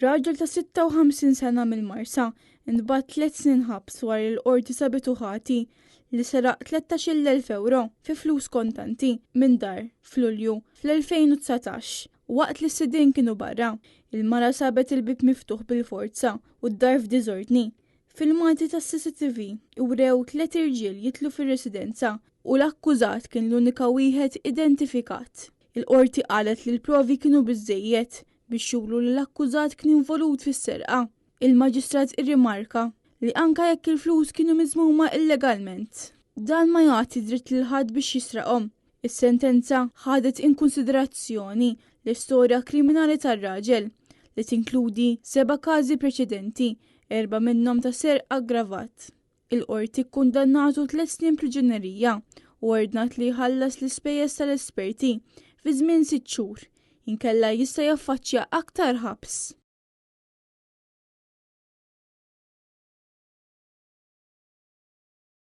Raġel ta' 56 sena mill-Marsa inbat 3 snin ħabs wara l-qorti sabitu ħati li seraq 13,000 euro fi flus kontanti minn dar f'Lulju fl-2019 waqt li s-sidin kienu barra. Il-mara sabet il-bib miftuħ bil-forza u d-dar f'diżordni. Filmati ta' CCTV urew 3 irġiel jitlu fir-residenza u l-akkużat kien l-unika wieħed identifikat. Il-qorti qalet li l-provi kienu biżejjed biex juru li l-akkużat kien involut fis-serqa. Il-maġistrat irrimarka li anka jekk il-flus kienu miżmuma illegalment, dan ma jagħti dritt lil ħadd biex jisraqhom. Is-sentenza ħadet in konsiderazzjoni l-istorja kriminali tar-raġel li tinkludi 7 każi preċedenti, 4 minnhom ta' serq aggravat. Il-qorti kkundannatu 3 snin priġunerija u ordnat li jħallas l-ispejjeż tal-esperti fi żmien 6 xhur, inkella jista' jaffaċċja aktar ħabs.